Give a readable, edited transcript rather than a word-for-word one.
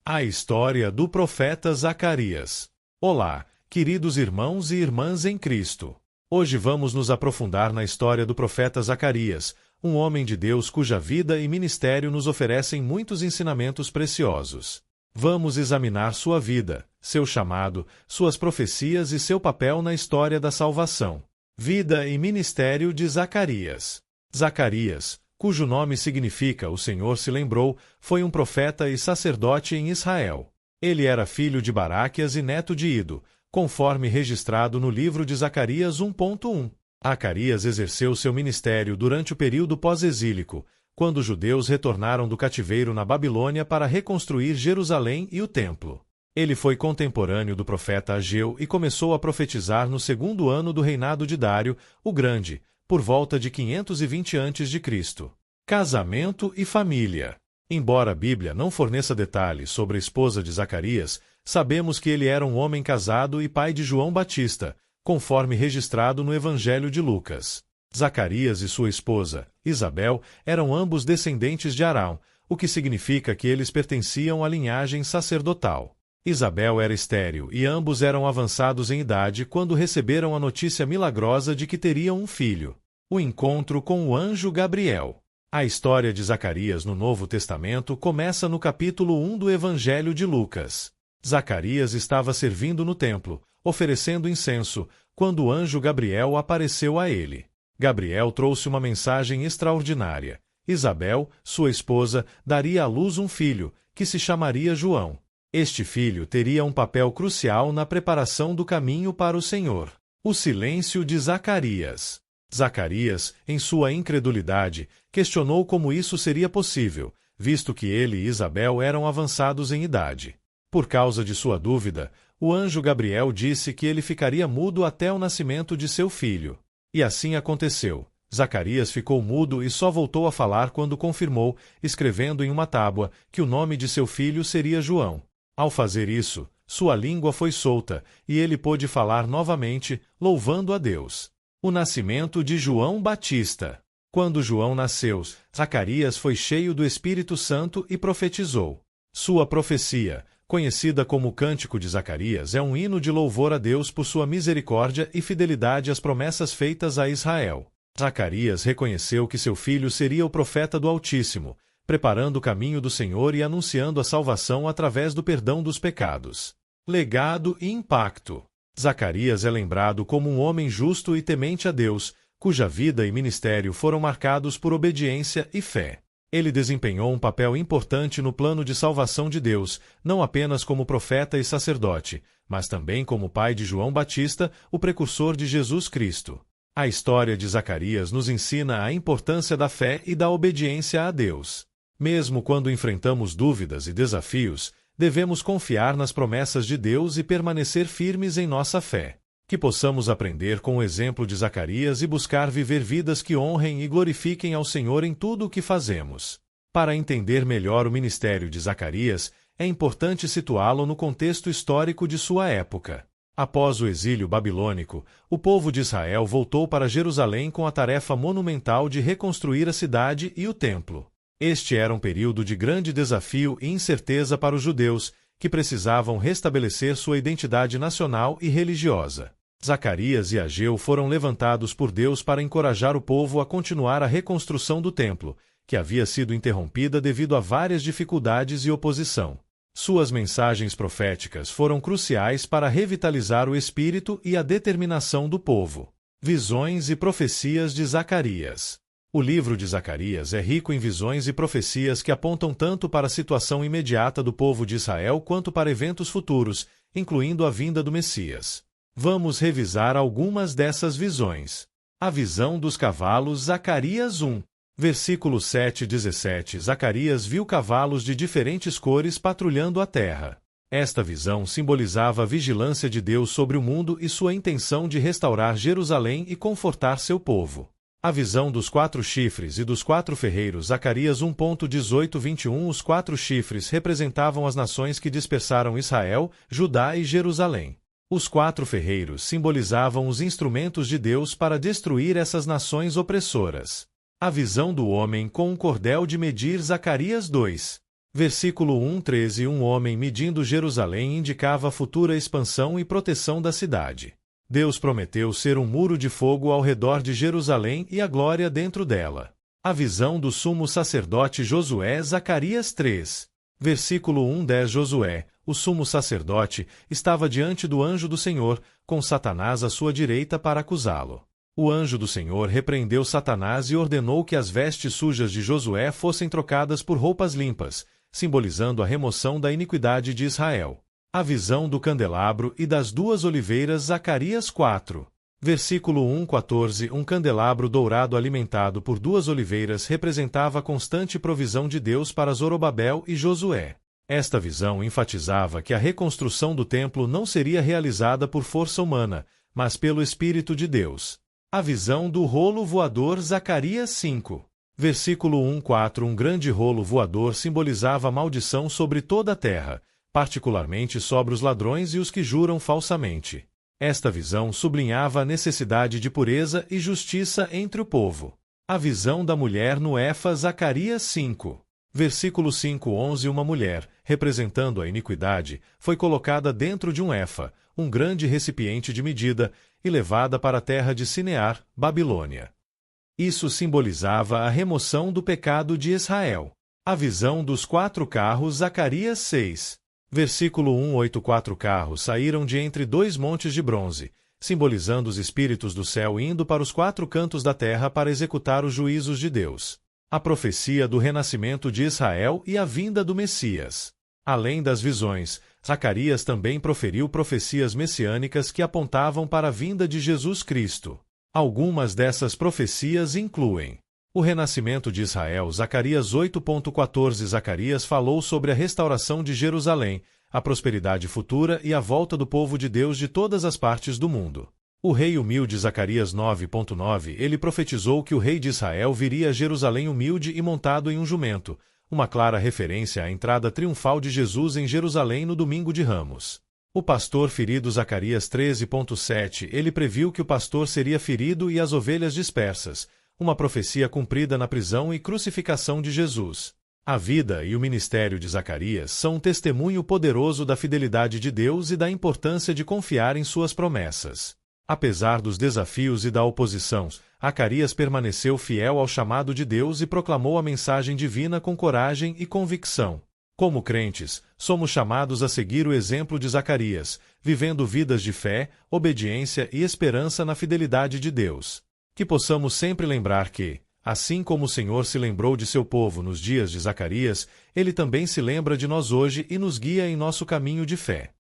A história do profeta Zacarias. Olá, queridos irmãos e irmãs em Cristo. Hoje vamos nos aprofundar na história do profeta Zacarias, um homem de Deus cuja vida e ministério nos oferecem muitos ensinamentos preciosos. Vamos examinar sua vida, seu chamado, suas profecias e seu papel na história da salvação. Vida e ministério de Zacarias. Zacarias, cujo nome significa "o Senhor se lembrou", foi um profeta e sacerdote em Israel. Ele era filho de Baraquias e neto de Ido, conforme registrado no livro de Zacarias 1.1. Zacarias exerceu seu ministério durante o período pós-exílico, quando os judeus retornaram do cativeiro na Babilônia para reconstruir Jerusalém e o templo. Ele foi contemporâneo do profeta Ageu e começou a profetizar no segundo ano do reinado de Dário, o Grande, por volta de 520 a.C. Casamento e família. Embora a Bíblia não forneça detalhes sobre a esposa de Zacarias, sabemos que ele era um homem casado e pai de João Batista, conforme registrado no Evangelho de Lucas. Zacarias e sua esposa, Isabel, eram ambos descendentes de Arão, o que significa que eles pertenciam à linhagem sacerdotal. Isabel era estéril e ambos eram avançados em idade quando receberam a notícia milagrosa de que teriam um filho. O encontro com o anjo Gabriel. A história de Zacarias no Novo Testamento começa no capítulo 1 do Evangelho de Lucas. Zacarias estava servindo no templo, oferecendo incenso, quando o anjo Gabriel apareceu a ele. Gabriel trouxe uma mensagem extraordinária. Isabel, sua esposa, daria à luz um filho, que se chamaria João. Este filho teria um papel crucial na preparação do caminho para o Senhor. O silêncio de Zacarias. Zacarias, em sua incredulidade, questionou como isso seria possível, visto que ele e Isabel eram avançados em idade. Por causa de sua dúvida, o anjo Gabriel disse que ele ficaria mudo até o nascimento de seu filho. E assim aconteceu. Zacarias ficou mudo e só voltou a falar quando confirmou, escrevendo em uma tábua, que o nome de seu filho seria João. Ao fazer isso, sua língua foi solta, e ele pôde falar novamente, louvando a Deus. O nascimento de João Batista. Quando João nasceu, Zacarias foi cheio do Espírito Santo e profetizou. Sua profecia, conhecida como o Cântico de Zacarias, é um hino de louvor a Deus por sua misericórdia e fidelidade às promessas feitas a Israel. Zacarias reconheceu que seu filho seria o profeta do Altíssimo, preparando o caminho do Senhor e anunciando a salvação através do perdão dos pecados. Legado e impacto. Zacarias é lembrado como um homem justo e temente a Deus, cuja vida e ministério foram marcados por obediência e fé. Ele desempenhou um papel importante no plano de salvação de Deus, não apenas como profeta e sacerdote, mas também como pai de João Batista, o precursor de Jesus Cristo. A história de Zacarias nos ensina a importância da fé e da obediência a Deus. Mesmo quando enfrentamos dúvidas e desafios, devemos confiar nas promessas de Deus e permanecer firmes em nossa fé. Que possamos aprender com o exemplo de Zacarias e buscar viver vidas que honrem e glorifiquem ao Senhor em tudo o que fazemos. Para entender melhor o ministério de Zacarias, é importante situá-lo no contexto histórico de sua época. Após o exílio babilônico, o povo de Israel voltou para Jerusalém com a tarefa monumental de reconstruir a cidade e o templo. Este era um período de grande desafio e incerteza para os judeus, que precisavam restabelecer sua identidade nacional e religiosa. Zacarias e Ageu foram levantados por Deus para encorajar o povo a continuar a reconstrução do templo, que havia sido interrompida devido a várias dificuldades e oposição. Suas mensagens proféticas foram cruciais para revitalizar o espírito e a determinação do povo. Visões e profecias de Zacarias. O livro de Zacarias é rico em visões e profecias que apontam tanto para a situação imediata do povo de Israel quanto para eventos futuros, incluindo a vinda do Messias. Vamos revisar algumas dessas visões. A visão dos cavalos, Zacarias 1. Versículo 7-17. Zacarias viu cavalos de diferentes cores patrulhando a terra. Esta visão simbolizava a vigilância de Deus sobre o mundo e sua intenção de restaurar Jerusalém e confortar seu povo. A visão dos 4 chifres e dos 4 ferreiros, Zacarias 1.18-21. Os 4 chifres representavam as nações que dispersaram Israel, Judá e Jerusalém. Os 4 ferreiros simbolizavam os instrumentos de Deus para destruir essas nações opressoras. A visão do homem com um cordel de medir, Zacarias 2. Versículo 1:13 Um homem medindo Jerusalém indicava a futura expansão e proteção da cidade. Deus prometeu ser um muro de fogo ao redor de Jerusalém e a glória dentro dela. A visão do sumo sacerdote Josué, Zacarias 3. Versículo 1:10 Josué, o sumo sacerdote, estava diante do anjo do Senhor, com Satanás à sua direita para acusá-lo. O anjo do Senhor repreendeu Satanás e ordenou que as vestes sujas de Josué fossem trocadas por roupas limpas, simbolizando a remoção da iniquidade de Israel. A visão do candelabro e das duas oliveiras, Zacarias 4. Versículo 1:14 Um candelabro dourado alimentado por duas oliveiras representava a constante provisão de Deus para Zorobabel e Josué. Esta visão enfatizava que a reconstrução do templo não seria realizada por força humana, mas pelo Espírito de Deus. A visão do rolo voador, Zacarias 5. Versículo 1:4 Um grande rolo voador simbolizava a maldição sobre toda a terra, particularmente sobre os ladrões e os que juram falsamente. Esta visão sublinhava a necessidade de pureza e justiça entre o povo. A visão da mulher no Efa, Zacarias 5. Versículo 5:11 Uma mulher, representando a iniquidade, foi colocada dentro de um Efa, um grande recipiente de medida, e levada para a terra de Sinear, Babilônia. Isso simbolizava a remoção do pecado de Israel. A visão dos 4 carros, Zacarias 6. Versículo 1:8 4 carros saíram de entre 2 montes de bronze, simbolizando os espíritos do céu indo para os 4 cantos da terra para executar os juízos de Deus. A profecia do renascimento de Israel e a vinda do Messias. Além das visões, Zacarias também proferiu profecias messiânicas que apontavam para a vinda de Jesus Cristo. Algumas dessas profecias incluem o renascimento de Israel, Zacarias 8:14 Zacarias falou sobre a restauração de Jerusalém, a prosperidade futura e a volta do povo de Deus de todas as partes do mundo. O rei humilde, Zacarias 9:9 ele profetizou que o rei de Israel viria a Jerusalém humilde e montado em um jumento, uma clara referência à entrada triunfal de Jesus em Jerusalém no domingo de Ramos. O pastor ferido, Zacarias 13:7 ele previu que o pastor seria ferido e as ovelhas dispersas, uma profecia cumprida na prisão e crucificação de Jesus. A vida e o ministério de Zacarias são um testemunho poderoso da fidelidade de Deus e da importância de confiar em suas promessas. Apesar dos desafios e da oposição, Zacarias permaneceu fiel ao chamado de Deus e proclamou a mensagem divina com coragem e convicção. Como crentes, somos chamados a seguir o exemplo de Zacarias, vivendo vidas de fé, obediência e esperança na fidelidade de Deus. Que possamos sempre lembrar que, assim como o Senhor se lembrou de seu povo nos dias de Zacarias, Ele também se lembra de nós hoje e nos guia em nosso caminho de fé.